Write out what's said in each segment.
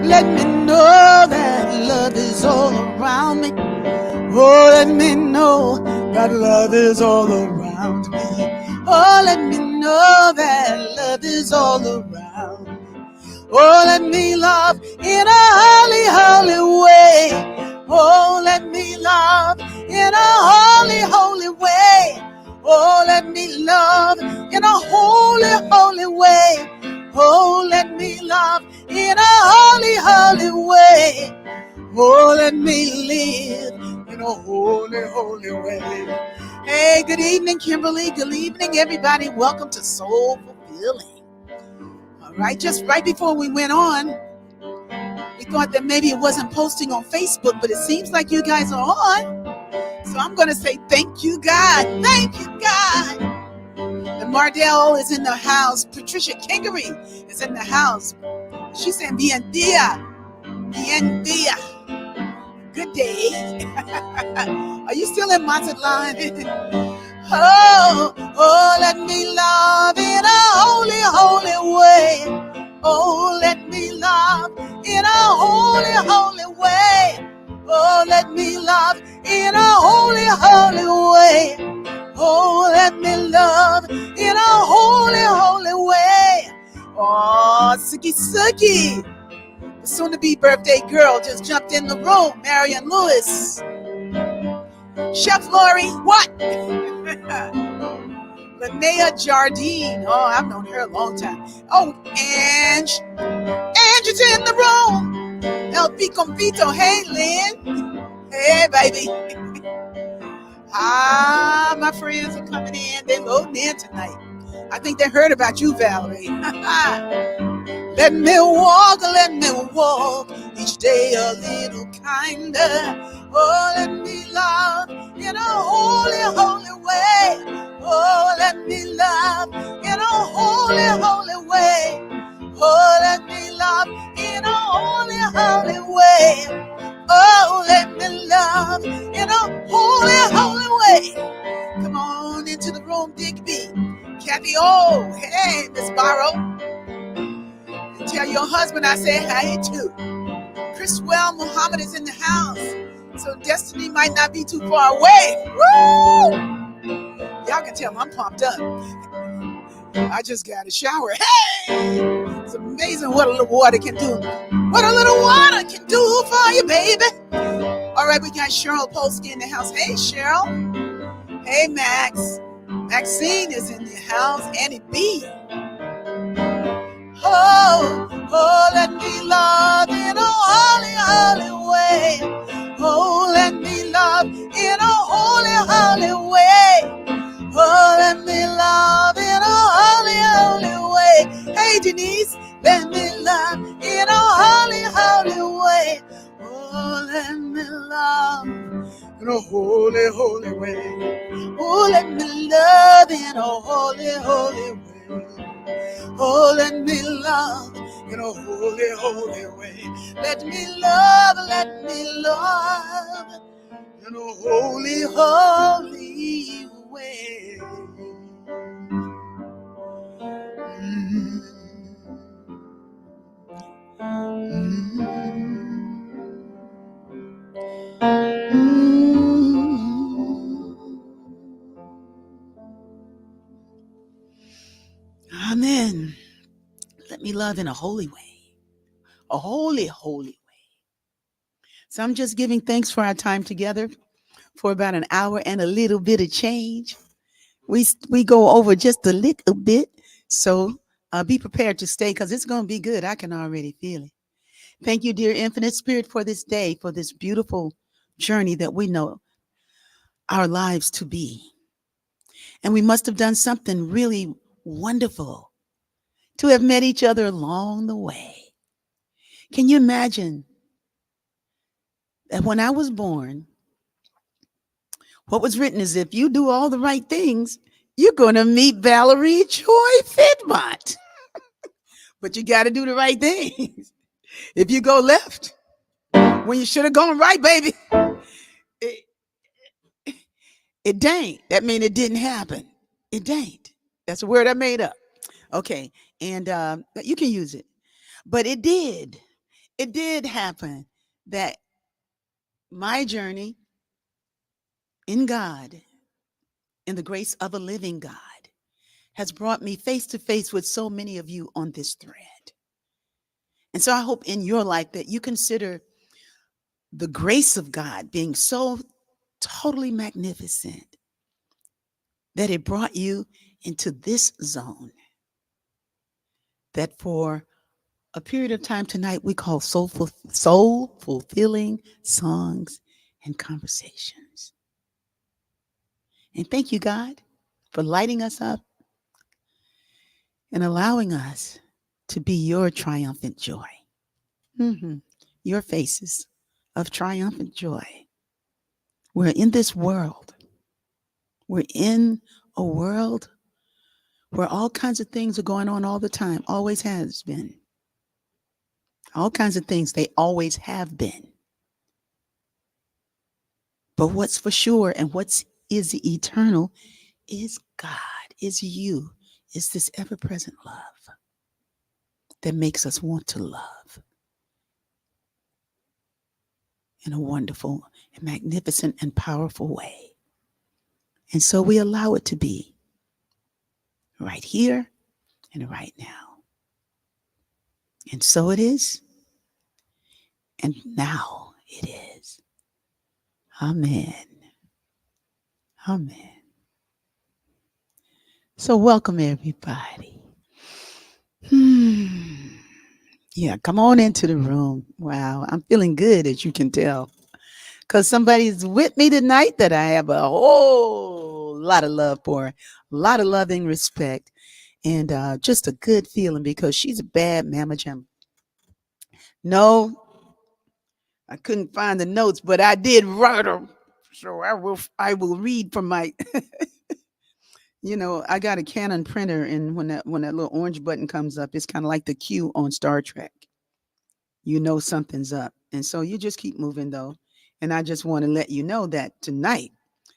Let me know that love is all around me. Oh, let me know that love is all around me. Oh, let me know that love is all around me. Oh, let me love in a holy, holy way. Oh, let me love in a holy, holy way. Oh, let me love in a holy, holy way. Oh, let me love in a holy, holy way. Oh, let me live in a holy, holy way. Hey, good evening, Kimberly. Good evening, everybody. Welcome to Soul Fulfilling. All right, just right before we went on, we thought that maybe it wasn't posting on Facebook, but it seems like you guys are on. So I'm going to say thank you, God. Thank you, God. And Mardell is in the house. Patricia Kingery is in the house. She said, bien dia. Bien dia. Good day. Are you still in Mazatlan? Oh, let me love in a holy, holy way. Oh, let me love in a holy, holy way. Oh, let me love in a holy, holy way. Oh, let me love in a holy, holy way. Oh, Suki Suki. The soon-to-be birthday girl just jumped in the room. Marion Lewis. Chef Lori, what? Linnea Jardine. Oh, I've known her a long time. Oh, Ange. Ange is in the room. El Picompito. Hey, Lynn. Hey, baby. My friends are coming in. They're loading in tonight. I think they heard about you, Valerie. Let me walk each day a little kinder. Oh, let me love in a holy, holy way. Oh, let me love in a holy, holy way. Oh, let me love in a holy, holy way. Oh, let me love in a holy, holy way. Come on into the room, Digby. Kathy, oh, hey, Miss Barrow. Tell your husband I say hi too. Chriswell Muhammad is in the house. So Destiny might not be too far away. Woo! Y'all can tell I'm pumped up. I just got a shower. Hey! It's amazing what a little water can do. What a little water can do for you, baby. All right, we got Cheryl Polsky in the house. Hey, Cheryl. Hey, Max. Maxine is in the house. Annie B. Oh, let me love in a holy, holy way. Oh, let me love in a holy, holy way. Oh, let me love in a holy, holy way. Hey, Denise, let me love in a holy, holy way. Oh, let me love in a holy, holy way. Oh, let me love in a holy, holy way. Oh, let me love in a holy, holy way. Let me love in a holy, holy way. Amen. Let me love in a holy way. A holy, holy way. So I'm just giving thanks for our time together for about an hour and a little bit of change. We go over just a little bit. So be prepared to stay because it's going to be good. I can already feel it. Thank you, dear Infinite Spirit, for this day, for this beautiful journey that we know our lives to be. And we must have done something really wonderful to have met each other along the way. Can you imagine that when I was born, what was written is if you do all the right things, you're going to meet Valerie-joi Fiddmont. But you got to do the right things. If you go left when you should have gone right, baby, it ain't. That means it didn't happen. It ain't. That's a word I made up. Okay. And you can use it. But it did. it did happen that my journey in God, in the grace of a living God, has brought me face to face with so many of you on this thread. And so I hope in your life that you consider the grace of God being so totally magnificent that it brought you into this zone that for a period of time tonight we call soul fulfilling songs and conversations. And thank you, God, for lighting us up and allowing us to be your triumphant joy. Mhm. Your faces of triumphant joy. We're in this world. We're in a world where all kinds of things are going on all the time, always has been. All kinds of things, they always have been. But what's for sure and what's is eternal is God, is you, is this ever present love that makes us want to love in a wonderful and magnificent and powerful way. And so we allow it to be right here and right now. And so it is. And now it is. Amen. Amen. So welcome everybody. Yeah, come on into the room. Wow, I'm feeling good as you can tell. Because somebody's with me tonight that I have a whole lot of love for, a lot of loving respect, and just a good feeling because she's a bad mama jam. No, I couldn't find the notes, but I did write them. So I will read from my I got a Canon printer, and when that little orange button comes up, it's kind of like the Q on Star Trek. You know something's up. And so you just keep moving though. And I just want to let you know that tonight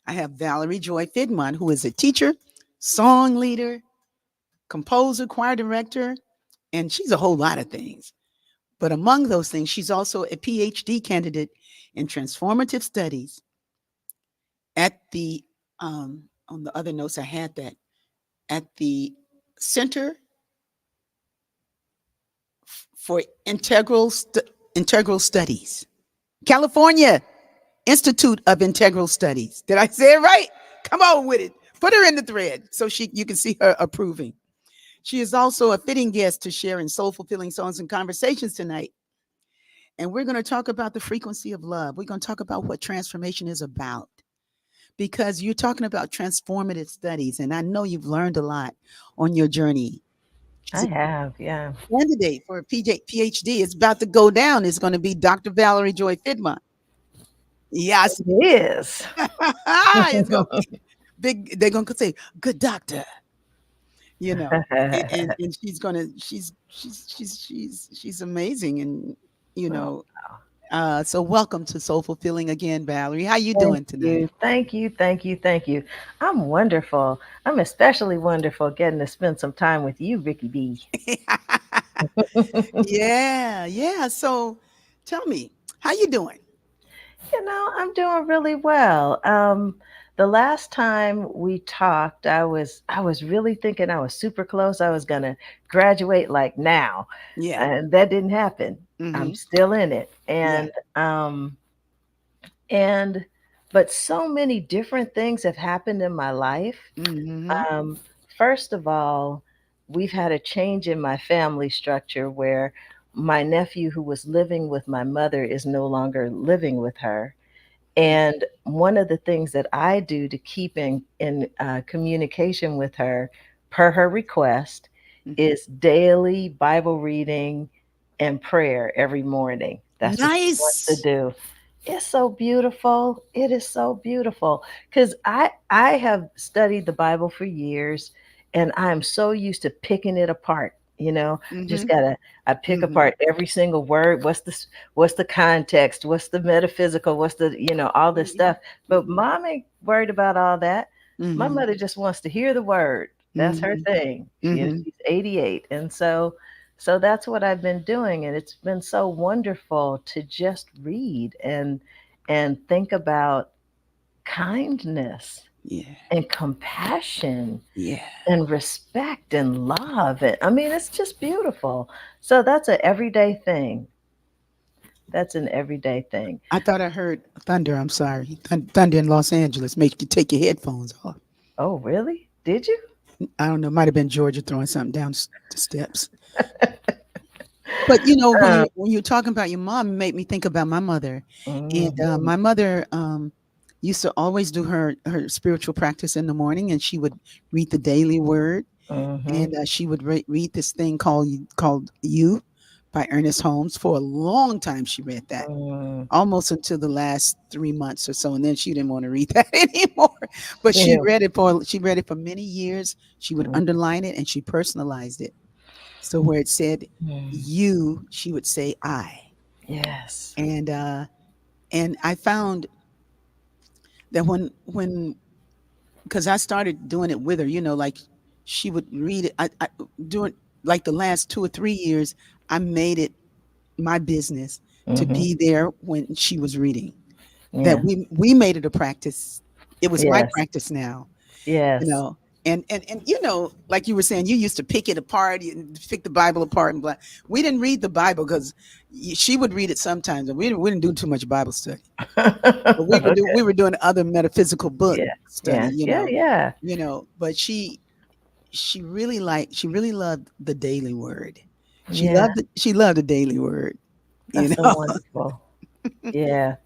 I have Valerie-joi Fiddmont, who is a teacher, song leader, composer, choir director, and she's a whole lot of things. But among those things, she's also a PhD candidate in transformative studies at the on the other notes I had that at the Center for Integral Studies, California Institute of Integral Studies. Did I say it right? Come on with it. Put her in the thread so you can see her approving. She is also a fitting guest to share in soul fulfilling songs and conversations tonight. And we're going to talk about the frequency of love. We're going to talk about what transformation is about because you're talking about transformative studies. And I know you've learned a lot on your journey. I have, yeah. Candidate for a PhD is about to go down. It's going to be Dr. Valerie-joi Fiddmont. Yes. It is. It's going to be big. They're going to say, good doctor, and she's amazing. And, you Oh, know, so welcome to Soul Fulfilling again, Valerie. How you thank doing tonight? you. Thank you. Thank you. Thank you. I'm wonderful. I'm especially wonderful getting to spend some time with you, Ricky B. Yeah. Yeah. So tell me, how you doing? I'm doing really well. The last time we talked, I was really thinking I was super close. I was gonna graduate like now, Yeah. and that didn't happen. I'm Mm-hmm. still in it, Yeah. and but so many different things have happened in my life. Mm-hmm. Um, First of all, we've had a change in my family structure where my nephew, who was living with my mother, is no longer living with her. And one of the things that I do to keep in communication with her, per her request, Mm-hmm. is daily Bible reading and prayer every morning. That's what she wants to Nice. do. It's so beautiful. It is so beautiful because I have studied the Bible for years, and I'm so used to picking it apart. Mm-hmm. Just gotta I pick Mm-hmm. apart every single word. What's the context? What's the metaphysical? What's the all this Mm-hmm. stuff? But mom ain't worried about all that. My Mm-hmm. mother just wants to hear the word. That's her Mm-hmm. thing. Mm-hmm. She's 88, and so So that's what I've been doing, and it's been so wonderful to just read and think about kindness Yeah. and compassion Yeah. and respect and love. And I mean, it's just beautiful. So that's an everyday thing. That's an everyday thing. I thought I heard thunder. I'm sorry. Thunder in Los Angeles make you take your headphones off. Oh, really? Did you? I don't know. Might have been Georgia throwing something down the steps. But you know, Um, when you're talking about your mom, it made me think about my mother. And mhm, my mother used to always do her spiritual practice in the morning, and she would read the daily word, mhm, and she would read this thing called "You" by Ernest Holmes. For a long time, she read that, mm, almost until the last 3 months or so, and then she didn't want to read that anymore. But yeah, she read it for many years. She would mm, underline it and she personalized it. So where it said mm, you, she would say I. yes. And I found that when because I started doing it with her, like she would read it. I during like the last 2 or 3 years, I made it my business to Mhm, be there when she was reading. That yeah. we made it a practice. It was my Yes. practice now, you Yes. know. And like you were saying, you used to pick it apart and pick the Bible apart and blah. We didn't read the Bible because she would read it sometimes, and we didn't do too much Bible study. But we Okay. were doing other metaphysical book Yeah. study, Yeah. Yeah. Yeah. But she really loved the daily word. Yeah. She loved the daily word, you That's so know. wonderful. Yeah.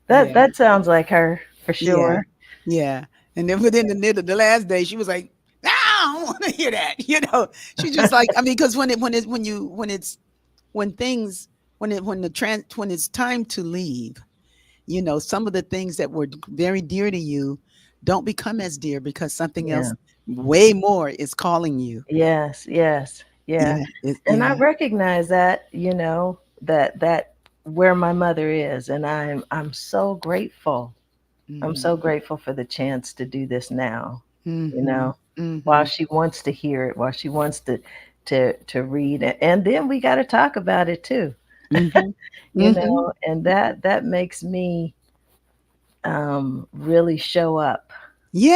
That Yeah. that sounds like her for Yeah. sure. Yeah. And then within the last day, she was like, "No, I don't want to hear that." She just like, I mean, because when things when it's time to leave, some of the things that were very dear to you don't become as dear because something Yeah. else way more is calling you. Yes. Yes. Yeah. Yeah. And I Yeah. recognize that, that where my mother is, and I'm so grateful. I'm Hmm. so grateful for the chance to do this now, you Hmm. know, while Hmm. she wants to hear it, while she wants to read it. And then we got to talk about it too, Hmm. Hmm. and that makes me really show up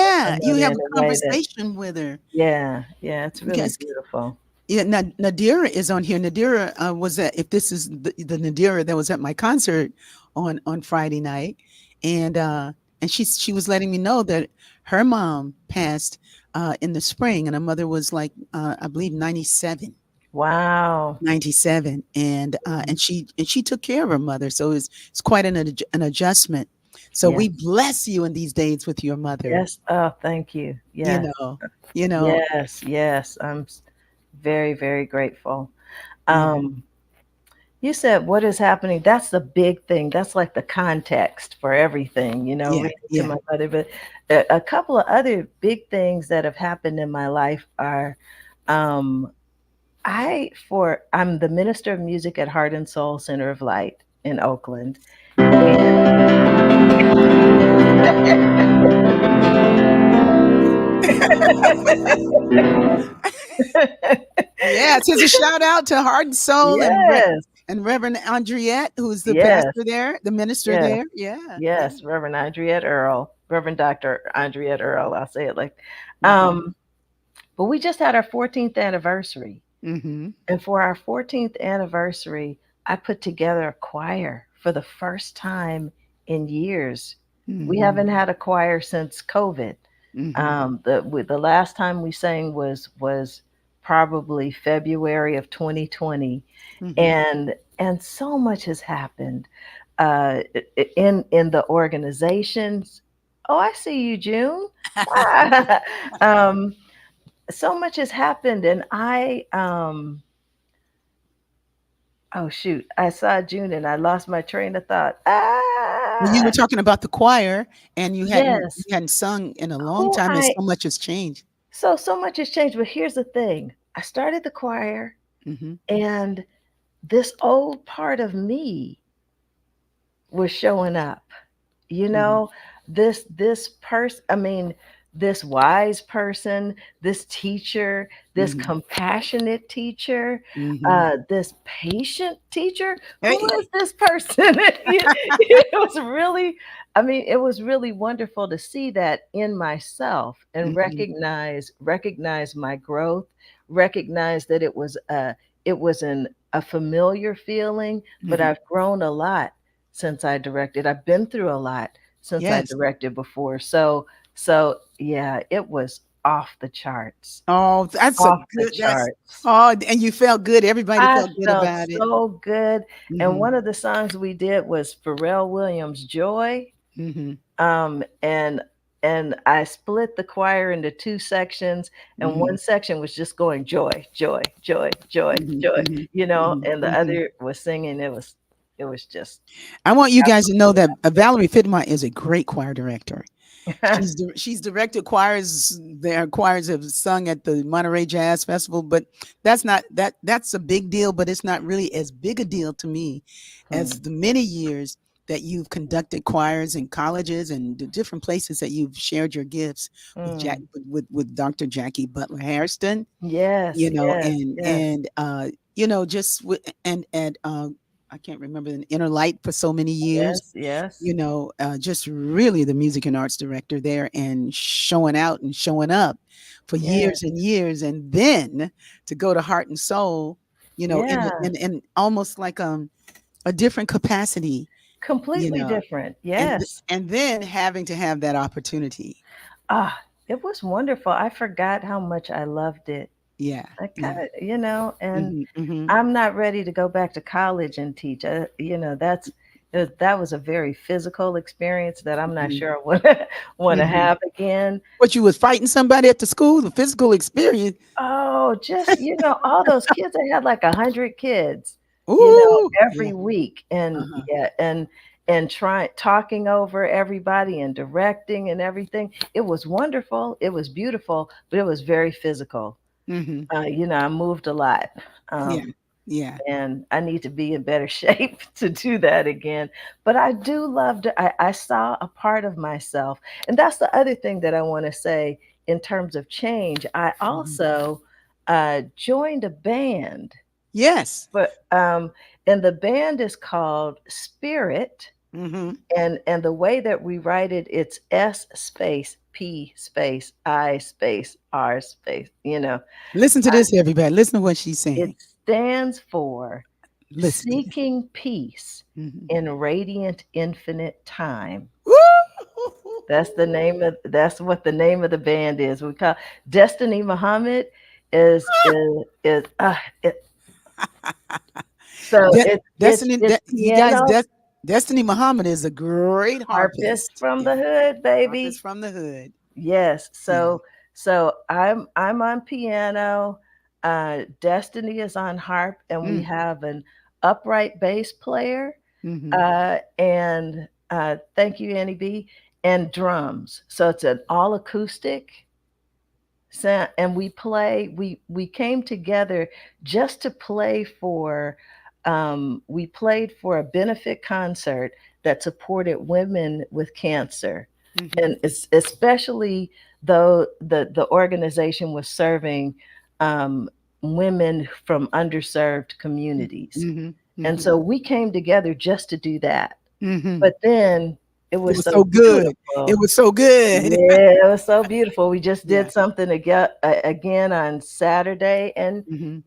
for my Yeah. You mother have in a a way that, conversation with her. yeah, yeah, it's really Yes. beautiful. Yeah, Nadira is on here. Nadira was at, if this is the Nadira that was at my concert on Friday night, and she was letting me know that her mom passed in the spring, and her mother was like I believe 97, Wow. 97, and she took care of her mother, so it's quite an adjustment. So Yeah. we bless you in these days with your mother. Yes. Oh, thank you. You Yes. know, you know, Yes. Yes. I'm very, very grateful. yeah, Um, You said what is happening? That's the big thing. That's like the context for everything, yeah, reading to yeah. my mother. But a couple of other big things that have happened in my life are um, I'm the minister of music at Heart and Soul Center of Light in Oakland. And Yes, here's a shout out to Heart and Soul yes, and Reverend Andriette, who's the yes, pastor there, the minister yes, there. Yeah, yeah. yes, Reverend Dr. Andriette Earl. I'll say it like, Mhm, um, but we just had our 14th anniversary. mhm, And for our 14th anniversary, I put together a choir for the first time in years. We mhm, haven't had a choir since COVID. mhm, The last time we sang was probably February of 2020, mhm. and so much has happened in the organizations. Oh, I see you, June. um, so much has happened, and oh shoot, I saw June and I lost my train of thought. Well, you Ah, were talking about the choir, and you yes. hadn't sung in a long Who time, and I so much has changed. so much has changed, but here's the thing. I started the choir Mhm, and this old part of me was showing up. You mhm, know, this person, I mean, this wise person, this teacher, this Mm-hmm. compassionate teacher, Mm-hmm. this patient teacher. Who is Hey. this person? It was really, I mean, it was really wonderful to see that in myself and Mm-hmm. recognize my growth, recognize that it was a familiar feeling, but Mm-hmm. I've grown a lot since I directed. I've been through a lot since I Yes. directed before. So yeah, it was off the charts. Oh, that's a Off the good. That's charts. oh, and you felt good. Everybody I felt good felt about it. so good. And Mm-hmm. one of the songs we did was Pharrell Williams' Joy. Mm-hmm. Um, and and I split the choir into two sections, and Mm-hmm. one section was just going joy, joy, joy, joy, Mm-hmm. joy, Mm-hmm. and Mm-hmm. the Mm-hmm. other was singing. It was just I want you guys to know absolutely that Valerie Fiddmont is a great choir director. She's directed choirs. Their choirs have sung at the Monterey Jazz Festival, but that's a big deal. But it's not really as big a deal to me as Hmm, the many years that you've conducted choirs in colleges and the different places that you've shared your gifts with hmm. with Dr. Jackie Butler Hairston, Yes, yes, yes, and just and I can't remember the Inner Light for so many years, yes, yes, just really the music and arts director there and showing out and showing up for yeah, years and years. And then to go to Heart and Soul, yeah. in almost like a different capacity, you Completely know, different. Yes. and then having to have that opportunity. Ah, it was wonderful. I forgot how much I loved it. Yeah. I Yeah. kind of, and Hmm. Hmm. I'm not ready to go back to college and teach. That was a very physical experience that I'm not Hmm. sure I want to want to Hmm. have again. What, you was fighting somebody at the school, the physical experience? Oh, just all those kids. I had like 100 kids, Ooh, yeah. every week, and Uh-huh. yeah, and trying talking over everybody and directing and everything. It was wonderful. It was beautiful, but it was very physical. Hmm. I moved a lot. Yeah. Um, Yeah. and I need to be in better shape to do that again. But I do love to, I saw a part of myself. And that's the other thing that I want to say in terms of change. I Mhm. also joined a band, Yes. but and the band is called Spirit. Hmm. And the way that we write it, it's S space P space I space R space. Listen to this, everybody. Listen to what she's It saying. stands for Listen to this. seeking peace Hmm. in radiant infinite time. Woo! That's what the name of the band is. We call Destiny Muhammad is so Destiny, it's you guys, piano, Destiny Muhammad is a great harpist harpist. from Yeah, the hood, harpist baby. from the hood. Yes. Yeah. So I'm on piano, Destiny is on harp, and we Mm. have an upright bass player, Hmm. and thank you, Annie B, and drums. So it's an all acoustic sound, and we came together just to play for. We played for a benefit concert that supported women with cancer, Hmm. and especially though the organization was serving um, women from underserved communities, Hmm. and Hmm. so we came together just to do that. Hmm. But then it It was was so so good. It beautiful. was so good. Yeah, it was so beautiful. We just Yeah. did something again on Saturday, and Hmm.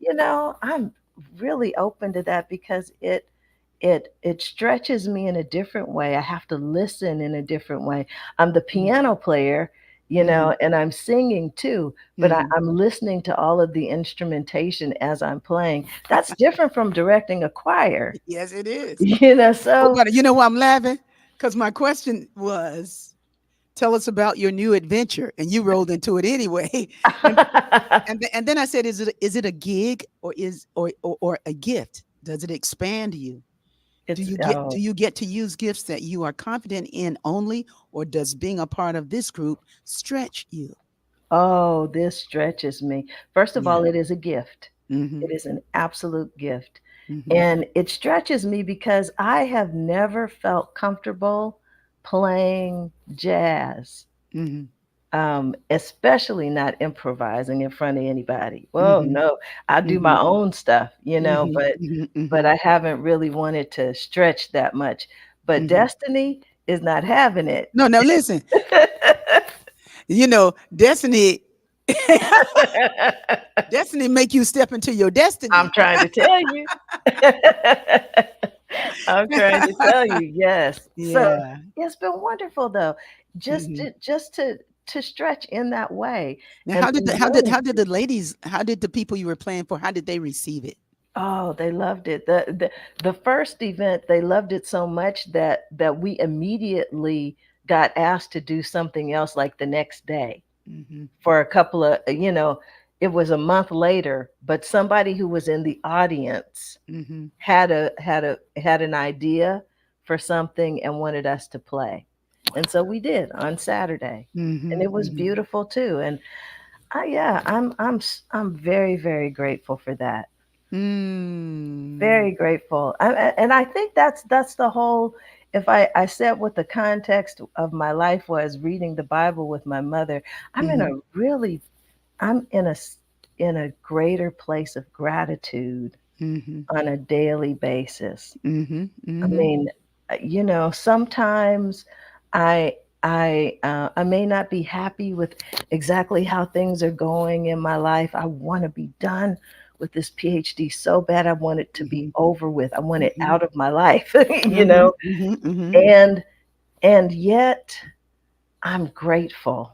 I'm really open to that because it stretches me in a different way. I have to listen in a different way. I'm the piano player, Hmm. and I'm singing too, but Hmm. I'm listening to all of the instrumentation as I'm playing. That's different from directing a choir, Yes, it is. Oh, so but you know why I'm laughing? Because my question was, tell us about your new adventure, and you rolled into it anyway. And and then I said, is it a gig, or or a gift? Does it expand you? it's Do you get to use gifts that you are confident in only, or does being a part of this group stretch you? oh, this stretches me. First of Yeah. all, it is a gift. Hmm. It is an absolute gift. Hmm. And it stretches me because I have never felt comfortable playing jazz. Hmm. especially not improvising in front of anybody. Well, Mm-hmm. no, I do my Mm-hmm. own stuff, Mm-hmm. but Mm-hmm. I haven't really wanted to stretch that much. But Mm-hmm. Destiny is not having it. No, now listen, Destiny, Destiny make you step into your I'm destiny. trying to tell you. I'm trying to tell you, yes. So Yeah. it's been wonderful though, just Hmm. to stretch in that way Now, and wanting how did to. the ladies, how did the people you were playing for, how did they receive it? Oh, they loved it. The first event, they loved it so much that we immediately got asked to do something else like the next day Mm-hmm. for a couple of, it was a month later, but somebody who was in the audience Mm-hmm. had an idea for something and wanted us to play. And so we did on Saturday. Mm-hmm. And it was Mm-hmm. beautiful too. And yeah, I'm very, very grateful for that. Mm. Very grateful. And I think that's the whole. If I said what the context of my life was, reading the Bible with my mother, I'm in Mm-hmm. a really I'm in a greater place of gratitude Mm-hmm. on a daily basis. Mm-hmm. I Mm-hmm. mean, sometimes I may not be happy with exactly how things are going in my life. I want to be done with this PhD so bad. I want it to be Mm-hmm. over with. I want it Mm-hmm. out of my life, Mm-hmm. Mm-hmm. Mm-hmm. and yet I'm grateful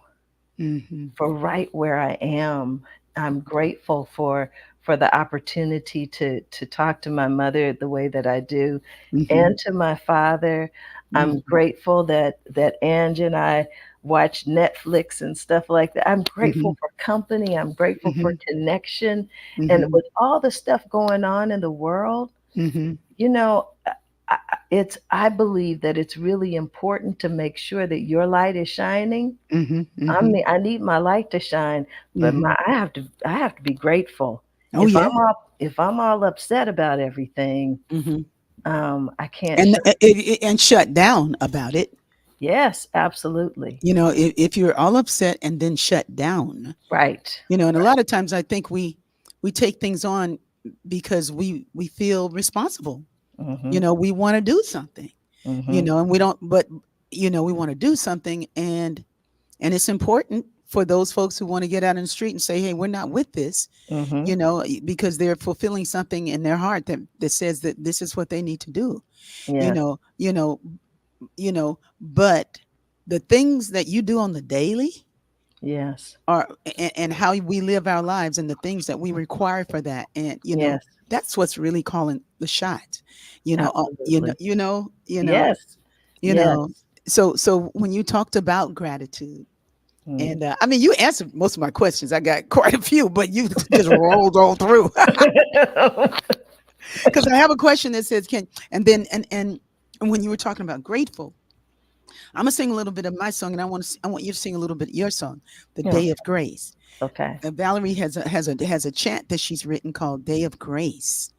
Mm-hmm. for right where I am. I'm grateful for the opportunity to talk to my mother the way that I do, Mm-hmm. and to my father. I'm Mm-hmm. grateful that Angie and I watch Netflix and stuff like that. I'm Mm-hmm. grateful for company. I'm grateful for Mm-hmm. connection. And Mm-hmm. with all the stuff going on in the world, Mm-hmm. you know, I believe that it's really important to make sure that your light is shining. Mm-hmm. Mm-hmm. I need my light to shine, but Mm-hmm. I have to be grateful. Oh yeah. If I'm all upset about everything, Mm-hmm. I can't And shine. and shut down about it. Yes, absolutely. If you're all upset and then shut down, Right. and a lot of times I think we take things on because we feel responsible. Mhm. We want to do something, Mhm. and we don't, but we want to do something, and it's important for those folks who want to get out in the street and say, hey, we're not with this, Mhm. because they're fulfilling something in their heart that says that this is what they need to do. you Yes. know you know but the things that you do on the daily Yes. are, and how we live our lives, and the things that we require for that, and Yes. that's what's really calling the shots. Absolutely. Yes. you Yes. know so when you talked about gratitude, Mm. and I mean, you answered most of my questions. I got quite a few, but you just rolled all through. Because I have a question that says, can and then and when you were talking about grateful, I'm gonna sing a little bit of my song, and I want you to sing a little bit of your song, "The Yeah. Day of Grace." Okay. Valerie has a chant that she's written called "Day of Grace,"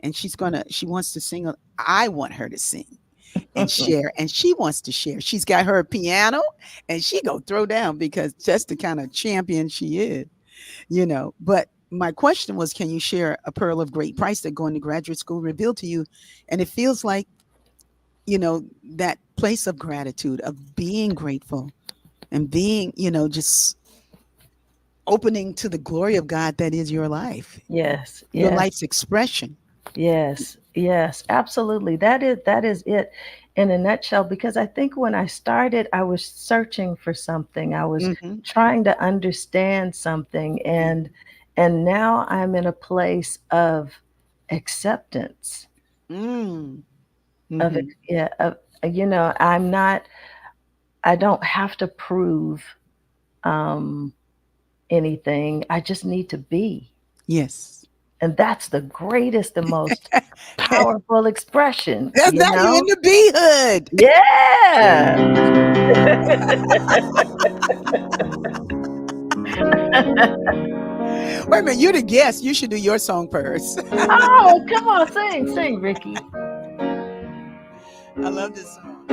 and she wants to sing. I want her to sing and share, and she wants to share. She's got her piano, and she go throw down, because that's the kind of champion she is. But my question was, can you share a pearl of great price that going to graduate school revealed to you? And it feels like, that place of gratitude, of being grateful, and being, just opening to the glory of God that is your life, Yes. your Yes. life's expression. Yes, yes, absolutely. That is it in a nutshell, because I think when I started, I was searching for something. I was Mm-hmm. trying to understand something, and now I'm in a place of acceptance Mm. of Mm-hmm. yeah, of, I'm not I don't have to prove um anything. I just need to be. Yes. And that's the greatest and most powerful expression, That's you now you in know? the B hood. Yeah. Wait a minute, you're the guest. You should do your song first. Oh, come on, sing, Ricky. I love this song.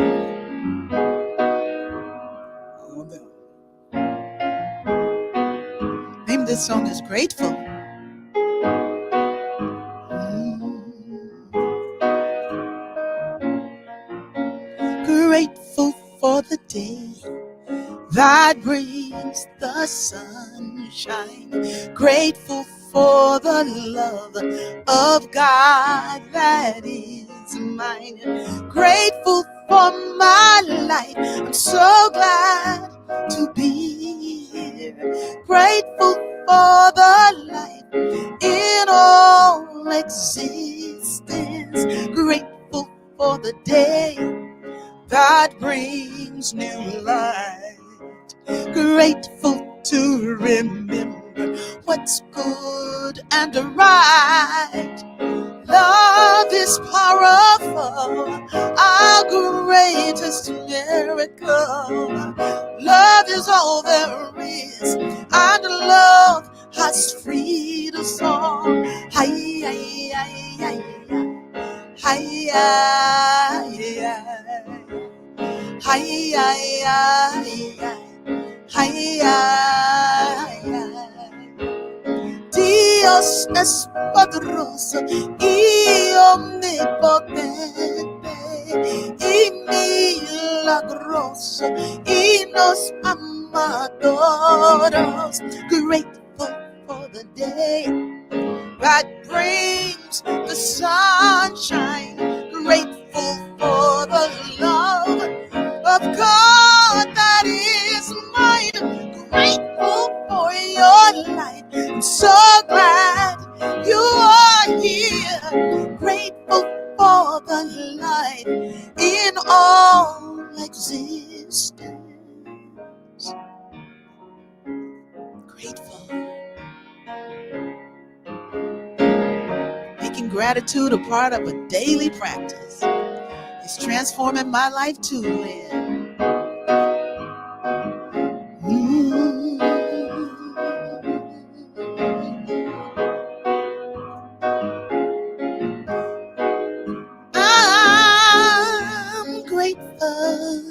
Hold on. this song is grateful. Grateful for the day that brings the sunshine. Grateful for the love of God that is mine. Grateful for my life. I'm so glad to be here. Grateful for the life in all existence. Grateful for the day that brings new light. Grateful to remember what's good and right. Love is powerful, our greatest miracle. Love is all there is, and love has freed us all. Hi, hi, hi, hi, hi, hi, hi, hi. Dios es poderoso y omnipotente y milagroso y nos ama a todos. Grateful for the day that brings the sunshine. Grateful for the love of God that is mine. Grateful for your life. I'm so glad you are here. Grateful for the life in all existence. Grateful. Making gratitude a part of a daily practice. It's transforming my life too, Lynn. I'm grateful.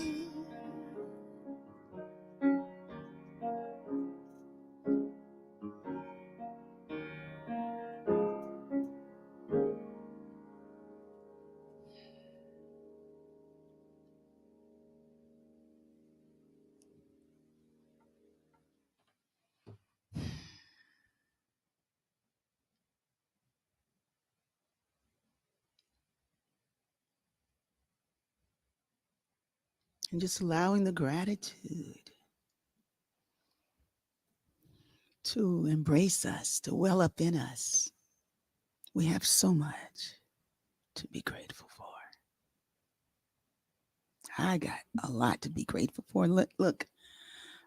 And just allowing the gratitude to embrace us, to well up in us. We have so much to be grateful for. I got a lot to be grateful for. Look,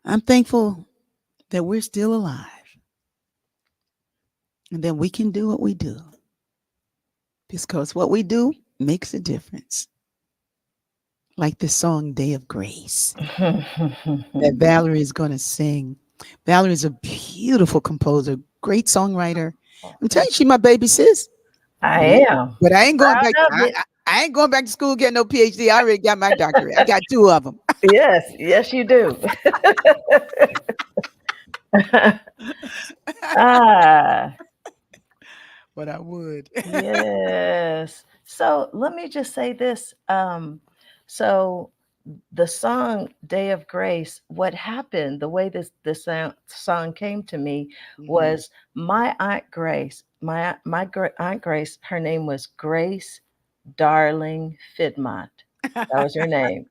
I'm thankful that we're still alive and that we can do what we do because what we do makes a difference. Like this song, Day of Grace, that Valerie is going to sing. Valerie is a beautiful composer, great songwriter. I'm telling you, she's my baby sis. I am. But I ain't going back. Proud of it. I ain't going back to school getting no PhD. I already got my doctorate. I got 2 of them. Yes, you do. Ah, But I would. yes. So let me just say this. So the song Day of Grace, what happened, the way this song came to me was my Aunt Grace, Aunt Grace, her name was Grace Darling Fiddmont. That was her name.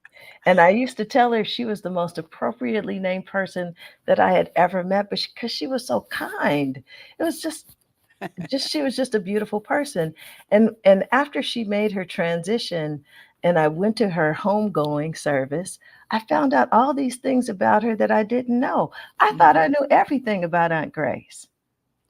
And I used to tell her she was the most appropriately named person that I had ever met, but because she was so kind. It was just she was just a beautiful person. And after she made her transition and I went to her homegoing service, I found out all these things about her that I didn't know. I thought I knew everything about Aunt Grace.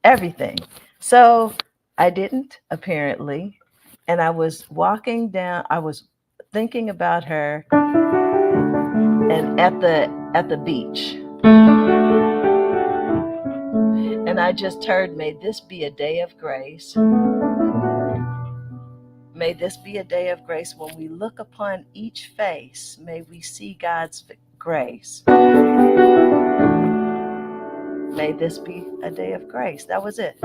Everything. So I didn't, apparently. And I was walking down, I was thinking about her and at the beach. And I just heard, may this be a day of grace. May this be a day of grace. When we look upon each face, may we see God's grace. May this be a day of grace. That was it.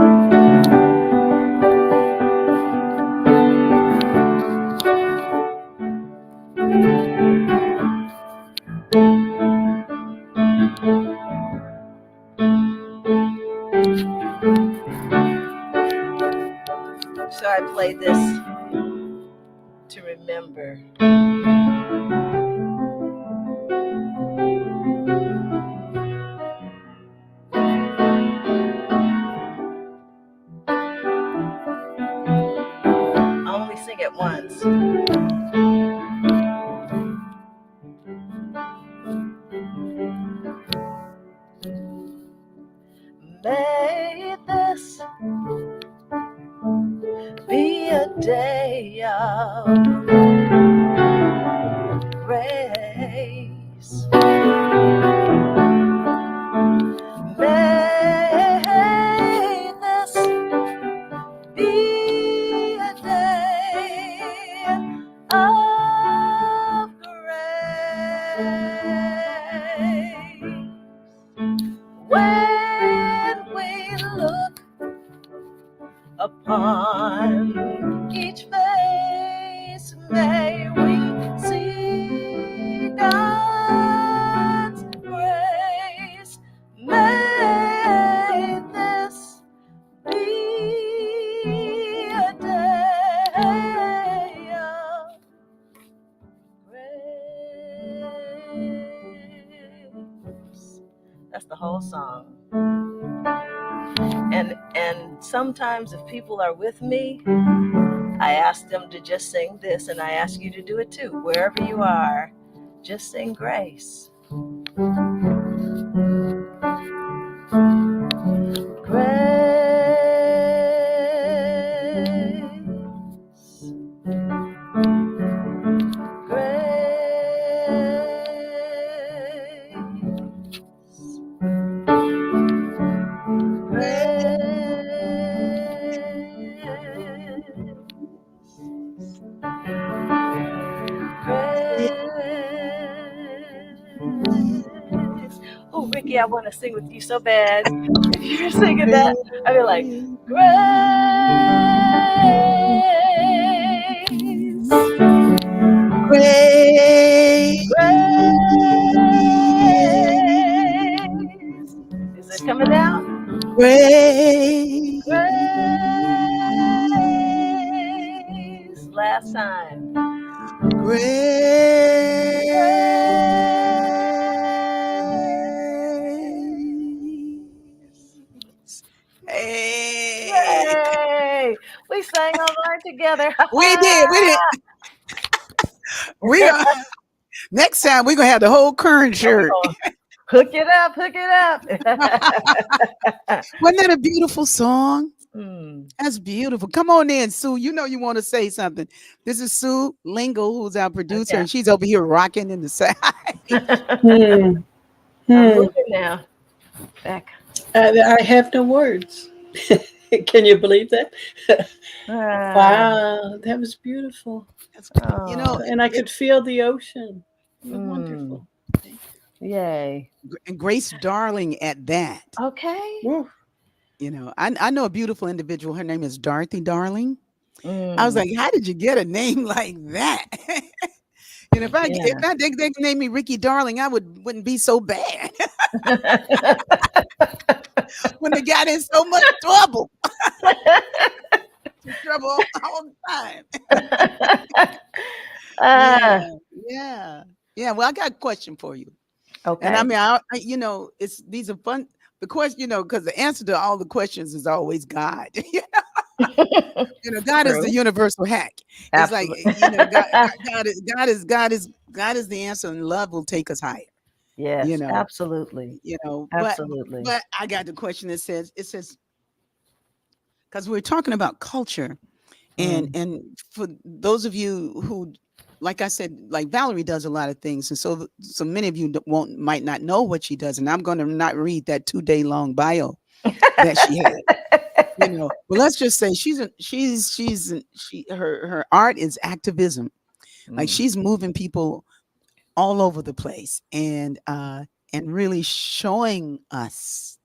So I play this to remember. I only sing it once. May this be a day of grace. May this be a day of grace. When we look upon each face, may we see God's grace. May this be a day of grace. That's the whole song. And sometimes if people are with me, I ask them to just sing this, and I ask you to do it too. Wherever you are, just sing grace. Grace. Oh, Rickie, I want to sing with you so bad. If you're singing that, I'd be like, grace. Grace. Grace. Is it coming out? Grace. Grace. Last time. Grace. Hey. Yay! We sang online together. We did. We are. Next time we're gonna have the whole current shirt. Hook it up. Hook it up. Wasn't that a beautiful song? Mm. That's beautiful. Come on in, Sue. You know you want to say something. This is Sue Lingle, who's our producer, Okay. and she's over here rocking in the side. I'm moving now. Back. I have no words. Can you believe that? Wow, that was beautiful. You know, And I could feel the ocean. Wonderful. Yay. And Grace Darling at that. Okay. Woo. You know, I know a beautiful individual. Her name is Dorothy Darling. Mm. I was like, how did you get a name like that? And if they could name me Rickie Darling, I wouldn't be so bad. When they got in so much trouble. Trouble all the time. Yeah. Well, I got a question for you. Okay. And I mean, these are fun. The question, because the answer to all the questions is always God. God is the universal hack. Absolutely. It's like, God is the answer, and love will take us higher. Yes, absolutely. Absolutely. But I got the question that says, because we're talking about culture, and for those of you who, like I said, like Valerie does a lot of things, and so many of you might not know what she does, and I'm going to not read that 2-day long bio that she had. But let's just say her art is activism. Like she's moving people all over the place and really showing us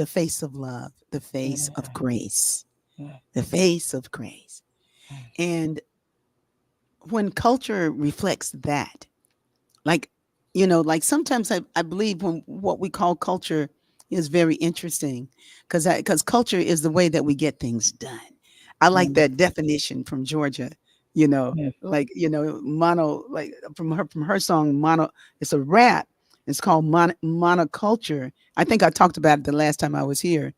the face of love, the face of Mm, grace, mm, the face of grace. mm, And when culture reflects that, like, like sometimes I believe when what we call culture is very interesting, because culture is the way that we get things done. I like mm, that definition from Georgia, mm, like, mono, like from her song mono. It's a rap. It's called monoculture. I think I talked about it the last time I was here.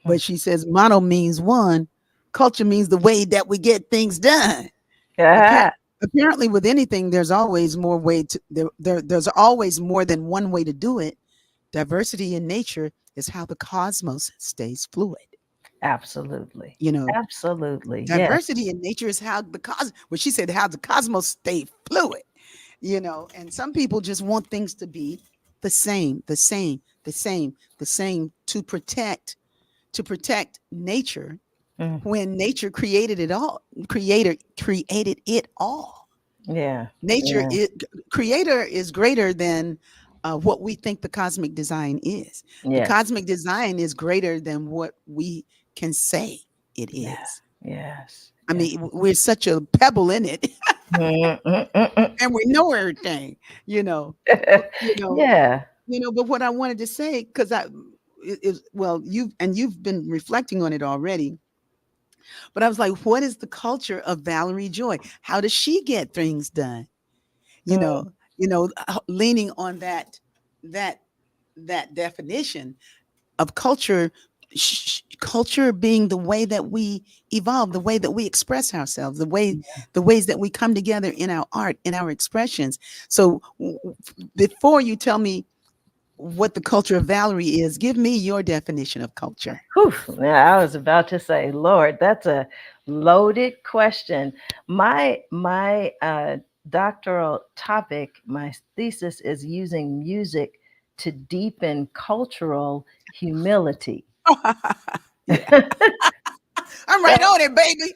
mm. But she says mono means one, culture means the way that we get things done. Appar- Ah, Apparently, with anything, there's always more way to there's always more than one way to do it. Diversity in nature is how the cosmos stays fluid. absolutely. You know, Absolutely. Yes. diversity in nature is how well, she said, how the cosmos stay fluid. And some people just want things to be the same, the same, the same, the same, to protect nature, Mm, when nature created it all. Created it all. yeah. Nature Yeah. is Creator is greater than what we think the cosmic design is. The Yes. cosmic design is greater than what we can say it Yeah. is. Yes. I Yeah. mean, we're such a pebble in it, Mm, mm, mm, mm. and we know everything, you know. But, Yeah. but what I wanted to say, because is, well, you've been reflecting on it already. But I was like, what is the culture of Valerie Joy? How does she get things done? You Mm, know, leaning on that that definition of culture, culture being the way that we evolve, the way that we express ourselves, the ways that we come together in our art, in our expressions. So before you tell me what the culture of Valerie is, give me your definition of culture. whew. Now, I was about to say, Lord, that's a loaded question. My doctoral topic, my thesis is using music to deepen cultural humility. Yeah, I'm right So on it, baby.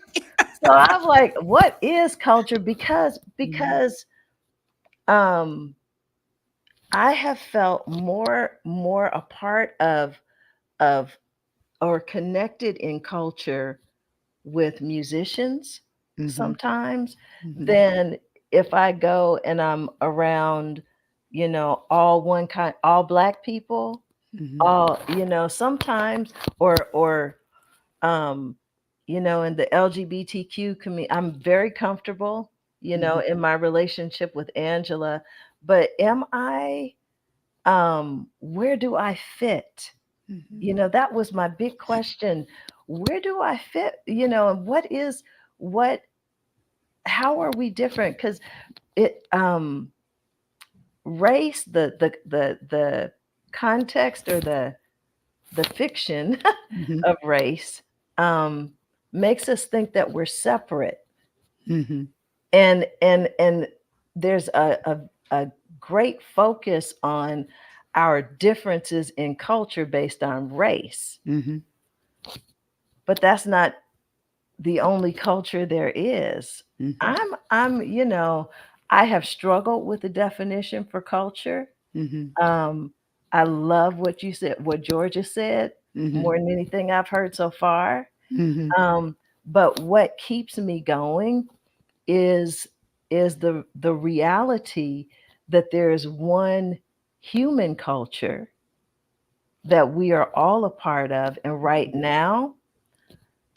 so I'm like, what is culture? Because Mhm, because um I have felt more a part of or connected in culture with musicians mhm, sometimes mhm, than if I go and I'm around, all black people, mhm, all, sometimes or um, in the LGBTQ community, I'm very comfortable, mhm, in my relationship with Angela, but am I, where do I fit? mhm, That was my big question. Where do I fit? And what, how are we different? Because it, race, the context or the fiction mhm, of race, um, makes us think that we're separate, mhm, and there's a great focus on our differences in culture based on race, mhm, but that's not the only culture there is. mhm, I'm I have struggled with the definition for culture. mhm, um I love what you said, what Georgia said, mhm, more than anything I've heard so far. mhm, um but what keeps me going is the reality that there is one human culture that we are all a part of, and right now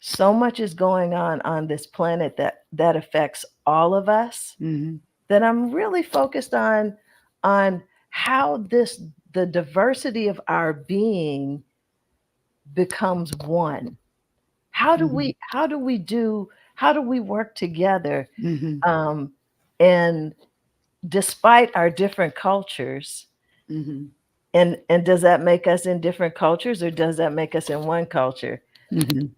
so much is going on this planet that affects all of us, mhm, that I'm really focused on how the diversity of our being becomes one. mhm, How do we work together, mhm, um and despite our different cultures, mhm, and does that make us in different cultures, or does that make us in one culture? mhm,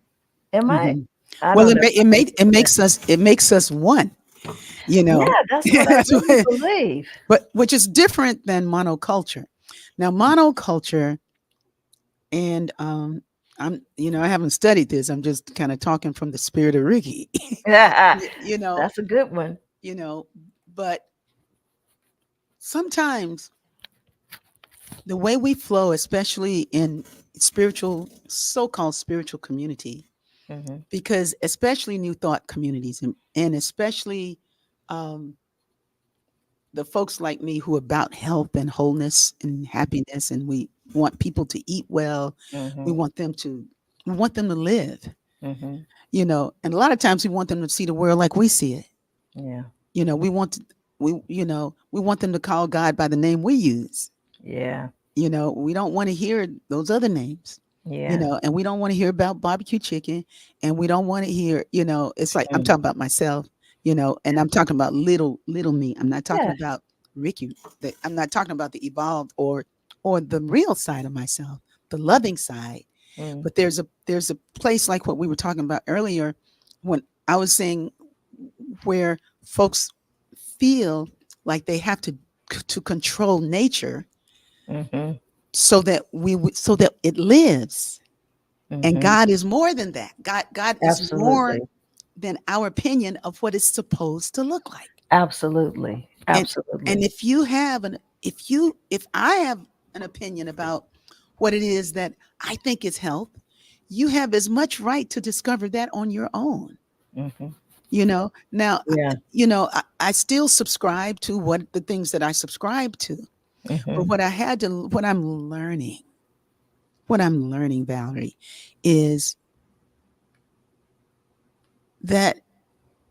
Am mhm. I Well, don't it know ma- if it I'm make it making sense. makes us one. You know, Yeah, that's what I that's really what, believe. but which is different than monoculture. Now, monoculture, and I haven't studied this. I'm just kind of talking from the spirit of Ricky. you know, That's a good one. you know, but sometimes the way we flow, especially in spiritual, so-called spiritual community, Mhm. because especially New Thought communities, and especially um, the folks like me who are about health and wholeness and happiness, and we want people to eat well. We Mhm. want them to we want them to live, Mhm. and a lot of times we want them to see the world like we see it. Yeah. We want we want them to call God by the name we use. Yeah. We don't want to hear those other names. Yeah. And we don't want to hear about barbecue chicken, and we don't want to hear, it's like I'm Mm. talking about myself, and I'm talking about little me. I'm not talking Yes. about Ricky. I'm not talking about the evolved or the real side of myself, the loving side. Mm. But there's a place like what we were talking about earlier, when I was saying, where folks feel like they have to control nature, Mhm. so that it lives. And Mhm. God is more than that. God is more Absolutely. than our opinion of what it's supposed to look like. Absolutely. And and Absolutely. if I have an opinion about what it is that I think is health, you have as much right to discover that on your own. Mhm. Now, Yeah. I still subscribe to what the things that I subscribe to, but Mhm. what I'm learning, Valerie, is that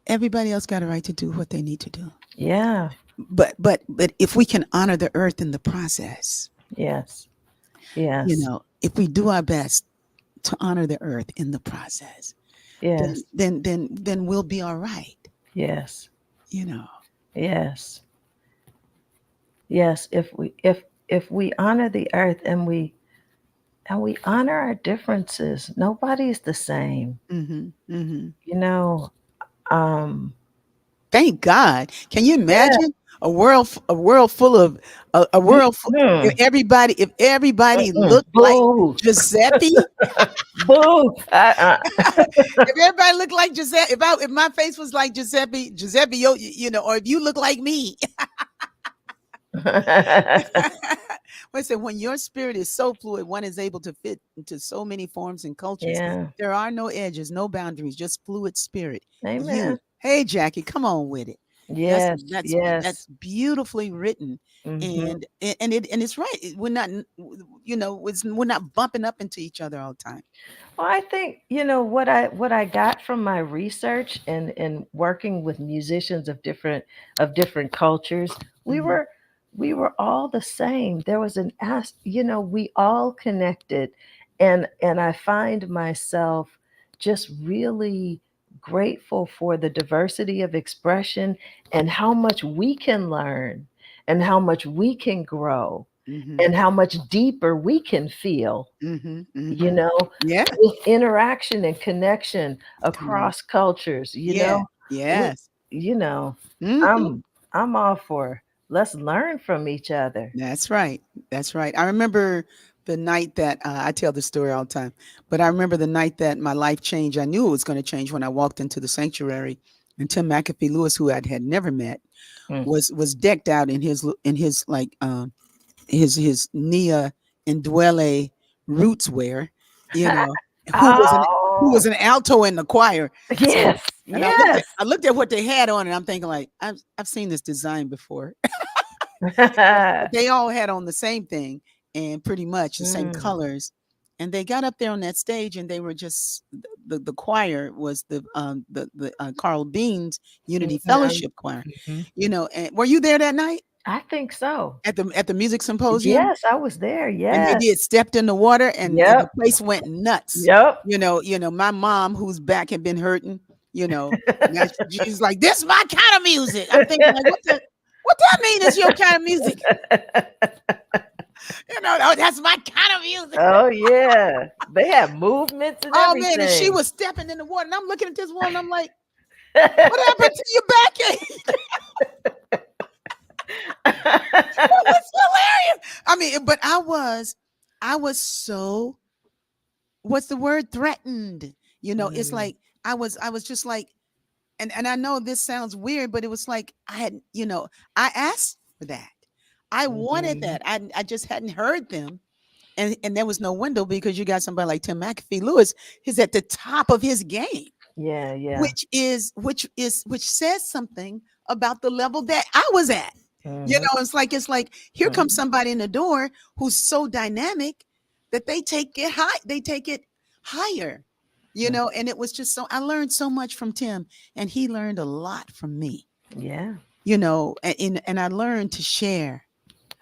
everybody else got a right to do what they need to do. Yeah. But if we can honor the earth in the process, Yes. Yes. if we do our best to honor the earth in the process, then Yes. we'll be all right. Yes. You know. Yes. Yes. If we honor the earth and we honor our differences, nobody's the same. Hmm. Hmm. You know, um Thank God. Can you yeah. imagine a world full of a world full, Mm-mm. if everybody Mm-mm. looked like Boo. Giuseppe? Boo. If everybody looked like Giuseppe, if my face was like Giuseppe, or if you look like me. Listen, when your spirit is so fluid, one is able to fit into so many forms and cultures. Yeah. There are no edges, no boundaries, just fluid spirit. Amen. You, hey Jackie, come on with it. That's Yes. that's Yes. that's beautifully written, Hmm. and it's right. We're not, we're not bumping up into each other all the time. Well, I think what I got from my research and working with musicians of different cultures, we Hmm. were we were all the same. There was we all connected, and I find myself just really grateful for the diversity of expression and how much we can learn and how much we can grow Hmm. and how much deeper we can feel, Hmm. you Hmm. know, Yeah. with interaction and connection Come on. across cultures, Yeah. we, Yes. you know, Hmm. I'm all for let's learn from each other. That's right. That's right. I remember the night that I tell this story all the time, but I remember the night that my life changed. I knew it was going to change when I walked into the sanctuary, and Tim McAfee Lewis, who I had never met, Mm. was decked out in his like his Nia Ndwele roots wear, you know, who was an who Oh, was an alto in the choir. So, yes, and yes. I looked at what they had on, and I'm thinking like I've seen this design before. But they all had on the same thing, and pretty much the same Mm, colors. And they got up there on that stage, and they were just the choir was the Carl Beans Unity mhm, Fellowship Choir, mhm. And were you there that night I think so. at the music symposium? Yes, I was there. And they Yes. did stepped in the water, and the Yep. place went nuts. Yep. My mom, whose back had been hurting, now she's like, "This is my kind of music." I'm thinking like, what that mean is your kind of music? Oh, that's my kind of music. Oh yeah. They have movements and Oh man, and she everything. was stepping in the water, and I'm looking at this woman. I'm like, "What happened to your backache?" It was hilarious. I mean, but I was so, what's the word? Threatened. It's Mm, like I was just like, and I know this sounds weird, but it was like I asked for that. I wanted mhm, that. I just hadn't heard them. and there was no window because you got somebody like Tim McAfee Lewis. He's at the top of his game, Yeah, yeah. which says something about the level that I was at. Hmm. It's like here comes somebody in the door who's so dynamic that they take it higher. And it was just so I learned so much from Tim, and he learned a lot from me. Yeah. And I learned to share.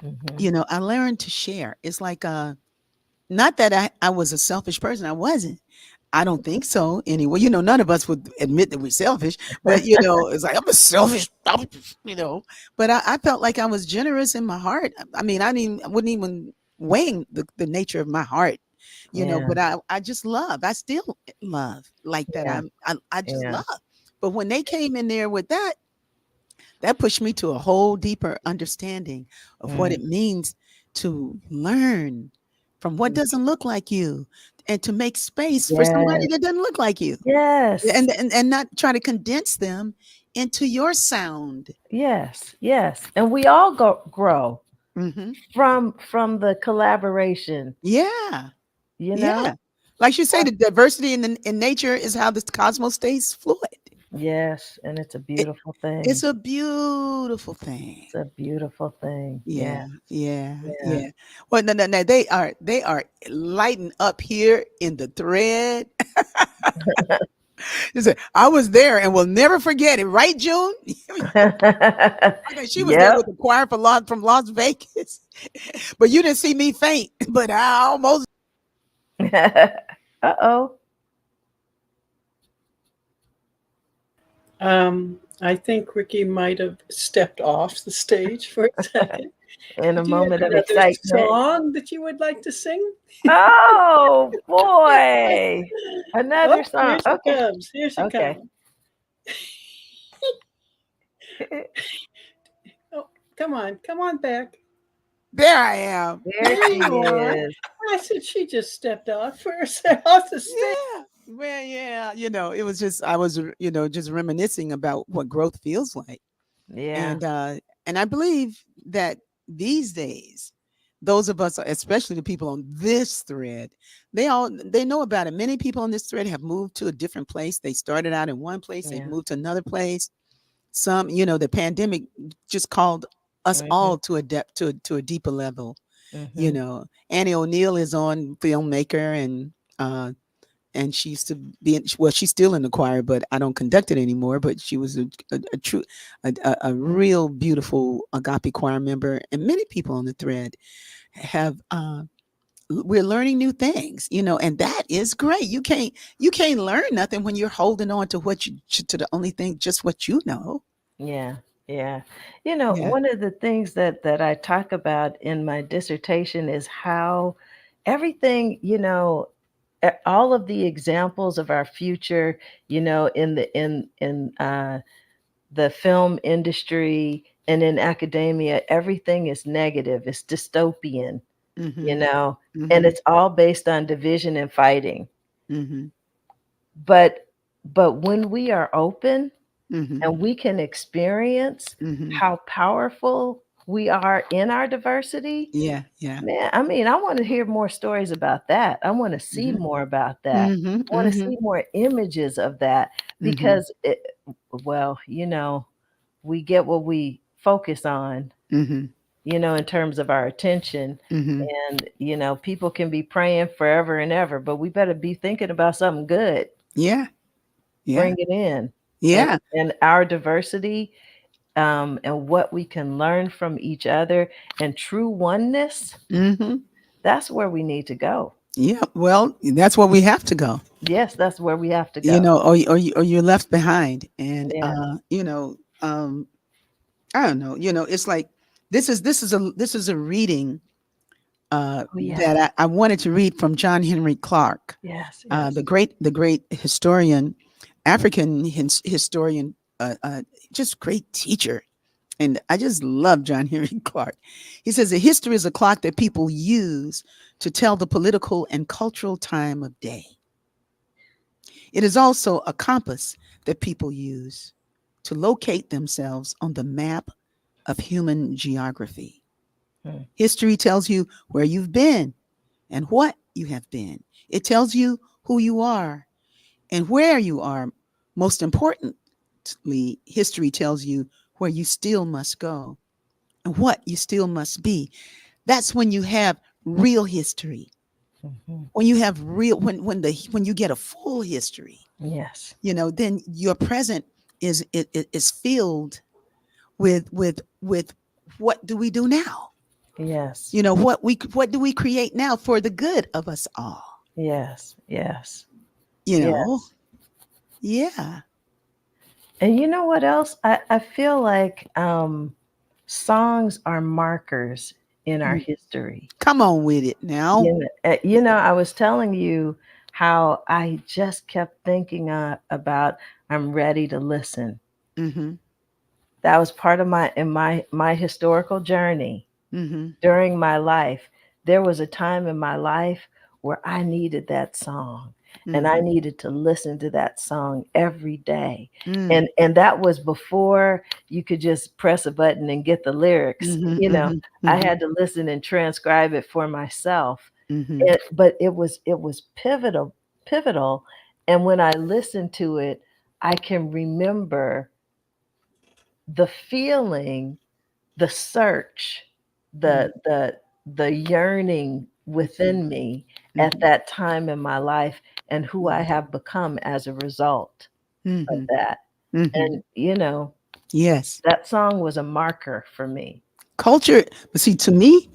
Hmm. I learned to share. It's like not that I was a selfish person. I wasn't. I don't think so anyway. None of us would admit that we're selfish, but it's like I'm a selfish. But I felt like I was generous in my heart. I mean, I wouldn't even weighing the nature of my heart, Yeah. but I just love. I still love like that. Yeah. I just Yeah. love. But when they came in there with that pushed me to a whole deeper understanding of what Mm. it means to learn from what doesn't look like you and to make space for somebody Yes. that doesn't look like you Yes. and not try to condense them into your sound. Yes. Yes. And we all grow Hmm. from the collaboration, Yeah. you Yeah. know? Like you say, the diversity in nature is how the cosmos stays fluid. Yes. And it's a It, beautiful it's thing. a beautiful thing. It's a beautiful thing. Yeah, Yeah. yeah, Yeah. yeah. Well, no. They are lighting up here in the thread. She said, I was there and will never forget it, right, June? Okay, she was there Yep. with the choir from Las Vegas. But you didn't see me faint, but I almost. Uh-oh. I think Ricky might have stepped off the stage for a second. In a Do you moment have of another excitement. song that you would like to sing? Oh boy. Oh, Another song. here she Okay. comes. Here she Okay. comes. Oh, come on back. There I am. There There she you are. is. I said she just stepped off for a second off the stage. Yeah. Well, yeah. It was just, I was, just reminiscing about what growth feels like. Yeah. And I believe that these days, those of us, especially the people on this thread, they know about it. Many people on this thread have moved to a different place. They started out in one place, they've Yeah. moved to another place. Some, the pandemic just called us Hmm. all to a depth, to a deeper level. Hmm. Annie O'Neill is on filmmaker, and she used to be well, she's still in the choir, but I don't conduct it anymore. But she was a true, a real beautiful agape choir member, and many people on the thread have. We're learning new things, and that is great. You can't learn nothing when you're holding on to to the only thing, just what you know. Yeah. Yeah. Yeah. One of the things that I talk about in my dissertation is how everything, all of the examples of our future, in the film industry and in academia, everything is negative. It's dystopian, you Mm-hmm. know, and Mm-hmm. it's all based on division and fighting. Mm-hmm. But when we are open Mm-hmm. and we can experience Mm-hmm. how powerful we are in our diversity, Yeah. Yeah. man, I mean, I want to hear more stories about that. I want to see Mm-hmm. more about that. Mm-hmm. I want to Mm-hmm. see more images of that Mm-hmm. because well, we get what we focus on, Mm-hmm. in terms of our attention. Mm-hmm. And, people can be praying forever and ever, but we better be thinking about something good. Yeah. Yeah. Bring it in. And, Yeah. and our diversity, and what we can learn from each other and true oneness, Mm-hmm. that's where we need to go. Yeah. Well, that's where we have to go. Yes, that's where we have to go. Or you're left behind, and Yeah. I don't know. It's like this is a reading Oh, yes. that I wanted to read from John Henry Clark, Yes. Yes. the great historian, African historian, just great teacher. And I just love John Henry Clark. He says that history is a clock that people use to tell the political and cultural time of day. It is also a compass that people use to locate themselves on the map of human geography. Hmm. History tells you where you've been, and what you have been. It tells you who you are and where you are. Most importantly, history tells you where you still must go and what you still must be. That's when you have real history. Mhm. When you have real when you get a full history, Yes. then your present is filled with what do we do now? Yes. What do we create now for the good of us all? Yes. Yes. You know, Yes. yeah. And you know what else? I feel like songs are markers in our Mm. history. Come on with it now. I was telling you how I just kept thinking about I'm ready to listen. Mm-hmm. That was part of my historical journey Mm-hmm. during my life. There was a time in my life where I needed that song, and I Mm-hmm. needed to listen to that song every day. Mm. And that was before you could just press a button and get the lyrics. Mm-hmm. I Mm-hmm. had to listen and transcribe it for myself. Mm-hmm. But it was pivotal. And when I listened to it, I can remember the feeling, the search, Mm-hmm. the yearning within me at Mm-hmm. that time in my life, and who I have become as a result of Mm-hmm. that. Mm-hmm. And Yes. that song was a marker for me. Culture, but see, to me,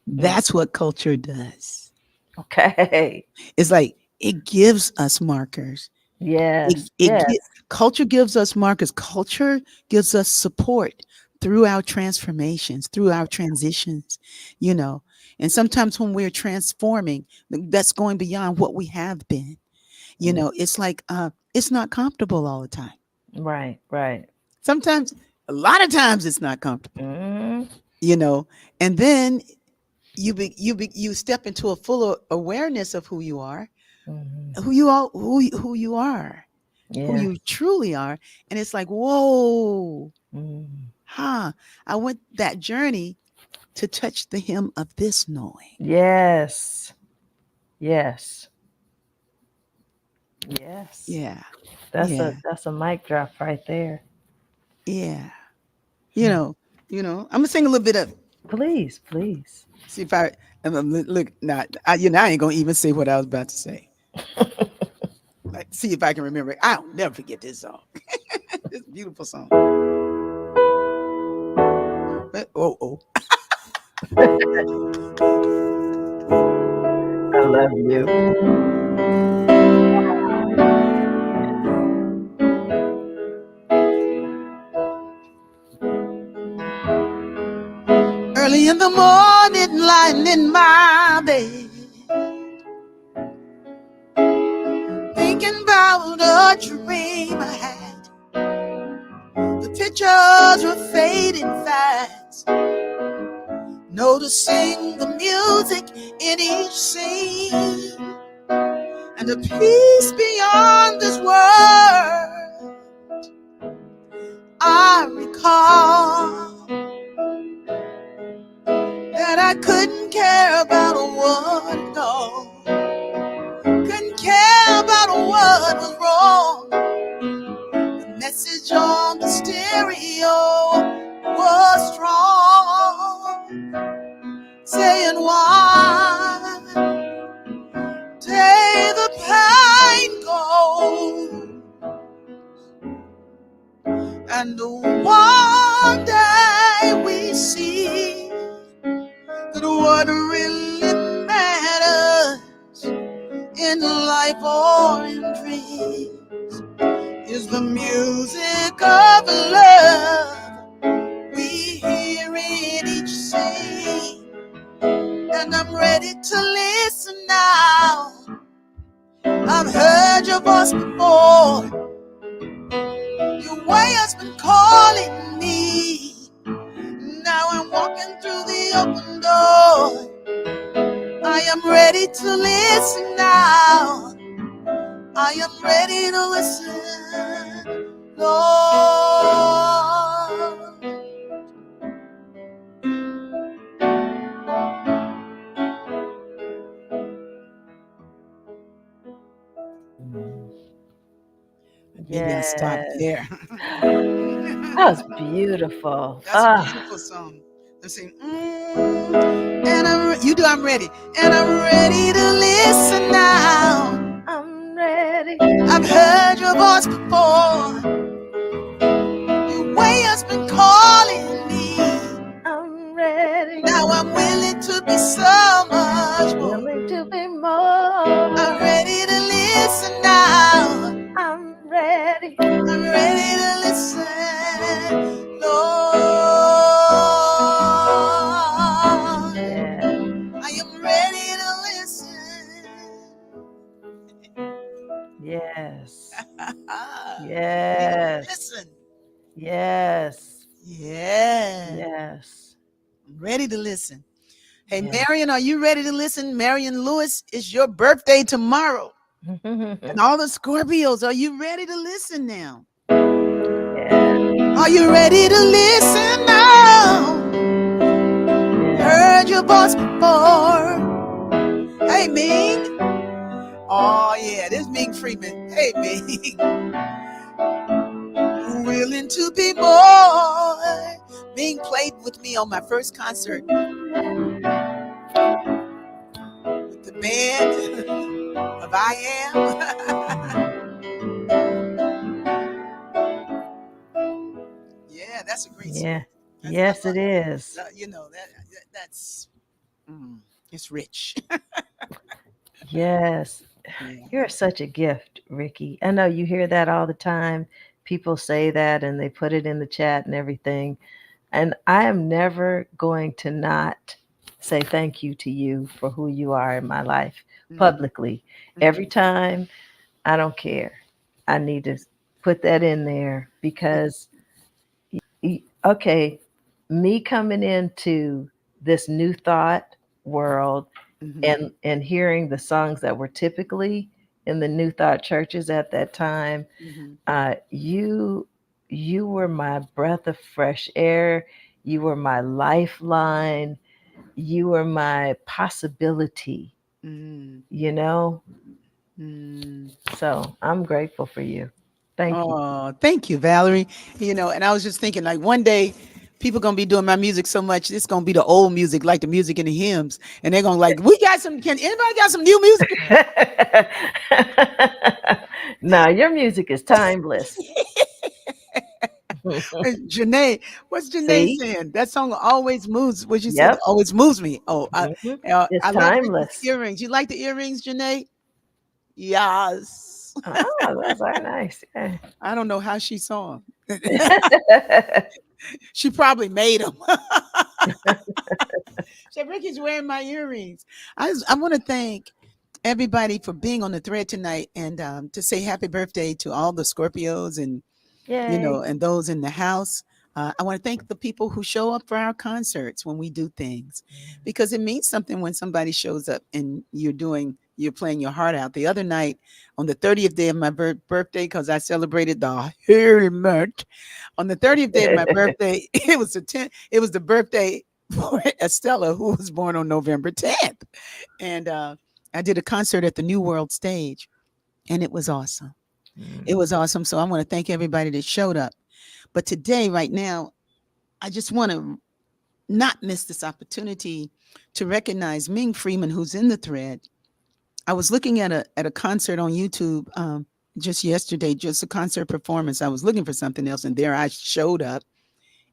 Mm. that's what culture does. Okay. It's like it gives us markers. It, Yes, it yes. gi- culture gives us markers. Culture gives us support through our transformations, through our transitions, you know. And sometimes when we're transforming, that's going beyond what we have been. Mm. It's like it's not comfortable all the time. Right, right. Sometimes, a lot of times, it's not comfortable. Mm, You know, and then you step into a full awareness of mhm. who you are, who Yes. you truly are, and it's like, whoa, Mm. huh? I went that journey to touch the hem of this knowing. Yes. Yes. Yes. Yeah, That's yeah, a mic drop right there. yeah. You Hmm. know, I'm gonna sing a little bit of it. Please, please. See if I look. Not, I ain't gonna even say what I was about to say. Like, see if I can remember it. I'll never forget this song. This beautiful song. But, oh. I love you. Early in the morning, lying in my bed, thinking about a dream I had. The pictures were fading fast, noticing the music in each scene, and a peace beyond this world. I recall that I couldn't care about a what, no, couldn't care about what was wrong. The message on the stereo was strong, saying why take the pain go, and one day we see that what really matters in life or in dreams is the music of love we hear in each scene. And I'm ready to listen now. I've heard your voice before. Your way has been calling me. Now I'm walking through the open door. I am ready to listen now. I am ready to listen, Lord. stop Yes. there. That was beautiful. That's a beautiful song. Let's sing. And you do. I'm ready. And I'm ready to listen now. I'm ready. I've heard your voice before. Your way has been calling me. I'm ready. Now I'm willing to be so much more. Willing to be more. I'm ready to listen now. I'm ready. I'm ready to listen, Lord. Yeah. I am ready to listen. Yes. Ready to Yes. listen. Yes. Yeah. Yes. I'm ready to listen. Hey, Yeah. Marion, are you ready to listen? Marion Lewis, it's your birthday tomorrow. And all the Scorpios, are you ready to listen now? Yeah. Are you ready to listen now? Yeah. Heard your voice before. Hey, Ming. Oh, yeah, this Ming Freeman. Hey, Ming. Willing to be more. Ming played with me on my first concert with the band of I Am. Yeah, that's a great song. Yeah. Yes, it is. You know, that's, it's rich. Yes. Yeah. You're such a gift, Ricky. I know you hear that all the time. People say that and they put it in the chat and everything. And I am never going to not say thank you to you for who you are in my life publicly. Every time, I don't care. I need to put that in there because, okay, me coming into this new thought world and hearing the songs that were typically in the New Thought churches at that time, you were my breath of fresh air. You were my lifeline. You were my possibility. You know. So I'm grateful for you. Thank you. Oh, thank you, Valerie. You know, and I was just thinking, like, one day people gonna be doing my music so much, it's gonna be the old music, like the music in the hymns, and they're gonna like, we got some. Can anybody got some new music? No, your music is timeless. Janae, what's Janae See? saying? That song always moves. What you said Yep. always moves me. Oh, It's I love Ricky's timeless. earrings. You like the earrings, Janae? Yes. Oh, those are nice. Yeah. I don't know how she saw them. She probably made them. So Ricky's wearing my earrings. I want to thank everybody for being on the thread tonight, and to say happy birthday to all the Scorpios and Yay. and those in the house. I want to thank the people who show up for our concerts when we do things, because it means something when somebody shows up and you're playing your heart out. The other night, on the 30th day of my birthday, because I celebrated the helmet. On the 30th day of my birthday, it was the birthday for Estella, who was born on November 10th. And I did a concert at the New World Stage, and it was awesome. It was awesome. So I want to thank everybody that showed up. But today, right now, I just want to not miss this opportunity to recognize Ming Freeman, who's in the thread. I was looking at a concert on YouTube just yesterday, just a concert performance. I was looking for something else, and there I showed up,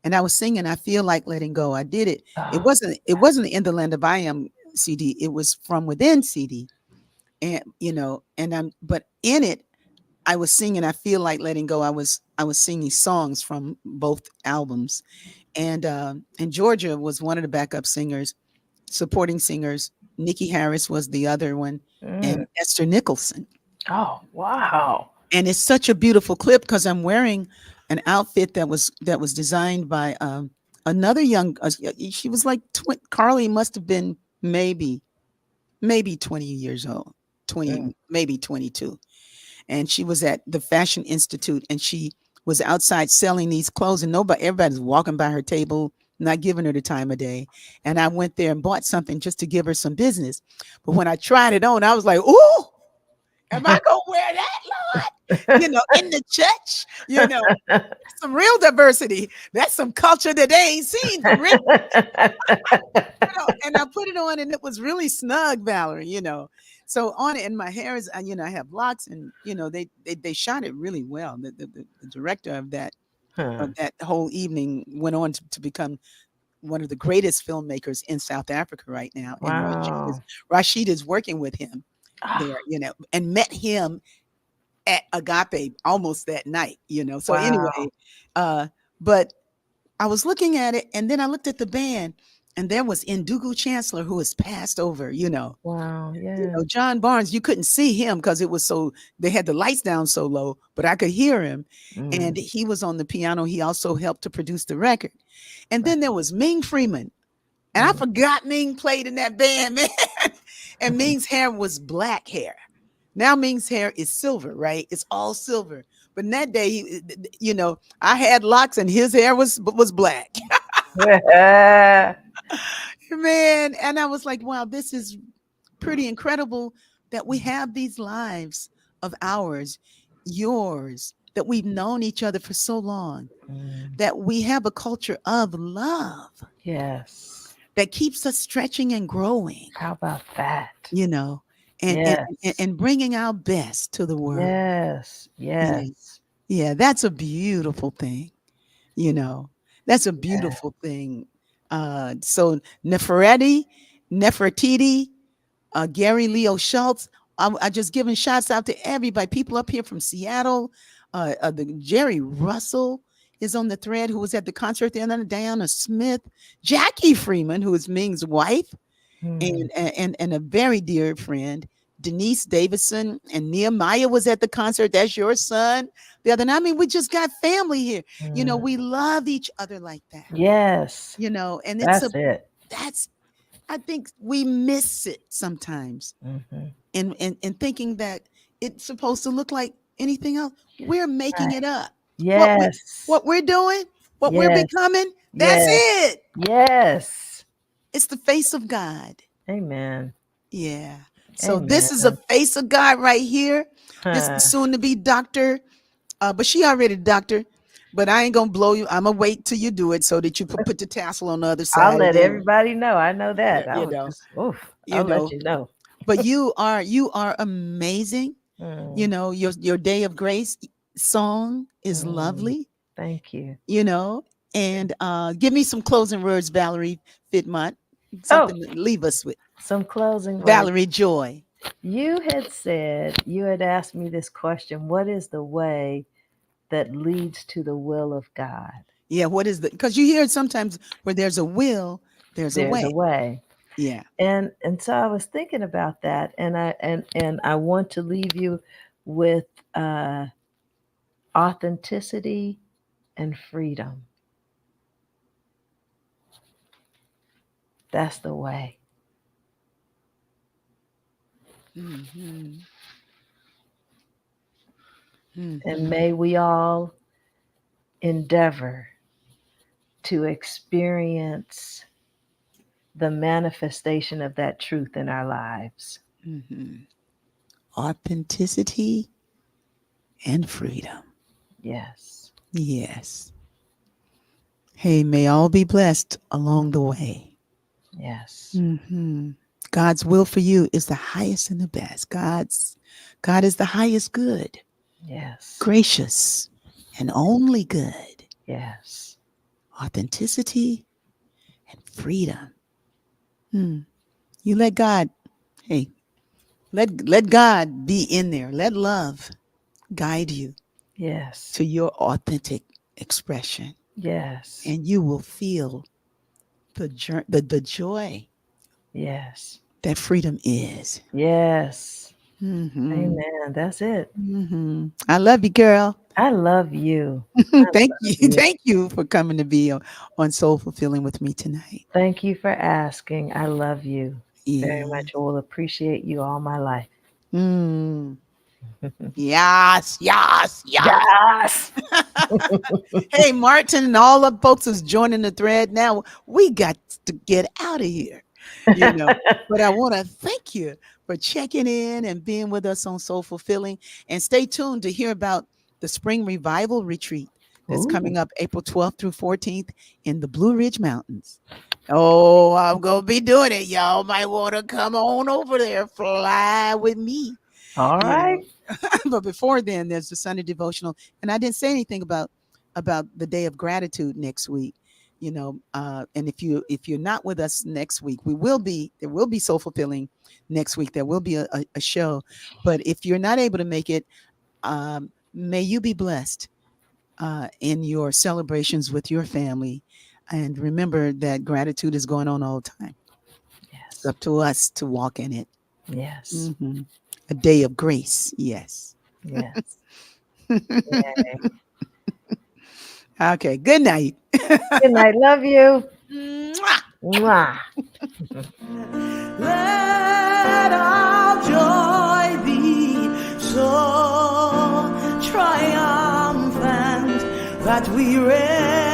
and I was singing "I Feel Like Letting Go." I did it. It wasn't in the Land of I Am CD. It was From Within CD, and but in it, I was singing "I Feel Like Letting Go." I was singing songs from both albums, and Georgia was one of the backup singers, supporting singers. Nikki Harris was the other one, and Esther Nicholson. Oh, wow! And it's such a beautiful clip because I'm wearing an outfit that was designed by another young. She was like Carly must have been maybe 20 years old, 20 maybe 22. And she was at the Fashion Institute, and she was outside selling these clothes, and everybody's walking by her table, not giving her the time of day. And I went there and bought something just to give her some business. But when I tried it on, I was like, ooh, Am I gonna wear that, Lord? In the church, some real diversity. That's some culture that they ain't seen from Rick. And I put it on, and it was really snug, Valerie. So on it, and my hair is, I have locks, and they shot it really well. The director Huh. of that whole evening went on to become one of the greatest filmmakers in South Africa right now. And Wow. Rashid is working with him Ah, there, and met him at Agape almost that night. So wow. anyway, but I was looking at it, and then I looked at the band, and there was Ndugu Chancellor, who has passed over. Wow. Yeah. John Barnes, you couldn't see him because they had the lights down so low, but I could hear him. And Mm, he was on the piano. He also helped to produce the record. And right. then there was Ming Freeman. And I Mm. forgot Ming played in that band, man. And Ming's hair was black hair. Now Ming's hair is silver, right? It's all silver. But in that day, I had locks and his hair was black. Man, and I was like, wow, this is pretty incredible that we have these lives of ours, yours, that we've known each other for so long, Mm, that we have a culture of love yes. that keeps us stretching and growing, How about that? you know, Yes. and bringing our best to the world. Yes. Yeah. Yes. Yeah. That's a beautiful thing, you know, that's a Yeah. beautiful thing. So Nefertiti, Gary Leo Schultz. I just giving shots out to everybody. People up here from Seattle. The Jerry Russell is on the thread, who was at the concert the other night. Diana Smith, Jackie Freeman, who is Ming's wife, Mm, and a very dear friend. Denise Davison and Nehemiah was at the concert. That's your son. The other night. I mean, we just got family here. mm. We love each other like that. Yes. And That's it. that's I think we miss it sometimes Hmm. in thinking that it's supposed to look like anything else. We're making Right. it up. What we Yes. what we're doing, what we're Yes. becoming, that's Yes. it. Yes. It's the face of God. Amen. Yeah. So Amen. this is a face of God right here. This is Huh. soon to be doctor, but she already doctor. But I ain't gonna blow you. I'm gonna wait till you do it so that you put the tassel on the other I'll side, and let then everybody know. I know yeah, that. I was just, oof. you I'll let know. you know. But you are amazing. Mm, Your Day of Grace song is mm. lovely. Thank you. You know, and give me some closing words, Valerie Fiddmont. Oh, Something to leave us with. some closing words. Valerie-joi. You had asked me this question: what is the way that leads to the will of God? Yeah, what is the? Because you hear it sometimes where there's a will, there's a There's a way. way. Yeah. And so I was thinking about that, and I want to leave you with uh, authenticity and freedom. That's the way. Mm-hmm. And Mm-hmm. may we all endeavor to experience the manifestation of that truth in our lives. Mm-hmm. Authenticity and freedom. Yes. Yes. Hey, may all be blessed along the way. Yes. Mm-hmm. God's will for you is the highest and the best. God is the highest good, Yes. gracious, and only good. Yes. Authenticity and freedom. Hmm. You let God, hey, let God be in there. Let love guide you Yes. to your authentic expression, Yes. and you will feel the joy Yes. that freedom is. Yes. Mm-hmm. Amen. That's it. Mm-hmm. I love you, girl. I love you. I Thank love you. you. Thank you for coming to be on Soul Fulfilling with me tonight. Thank you for asking. I love you very Yeah. much. I will appreciate you all my life. Mm. Yes, yes, yes. Yes. Hey, Martin and all the folks who's joining the thread now, we got to get out of here, you know. But I want to thank you for checking in and being with us on Soul Fulfilling. And stay tuned to hear about the Spring Revival Retreat that's coming up April 12th through 14th in the Blue Ridge Mountains. Oh, I'm going to be doing it. Y'all might want to come on over there, fly with me. All right. But before then, there's the Sunday devotional. And I didn't say anything about the Day of Gratitude next week. And if you're not with us next week, there will be Soul Fulfilling next week. There will be a show. But if you're not able to make it, may you be blessed in your celebrations with your family. And remember that gratitude is going on all the time. Yes. It's up to us to walk in it. Yes. Mm-hmm. A day of grace. Yes. Yes. Okay. Good night. Good night. Love you. Mwah. Mwah. Let our joy be so triumphant that we reign.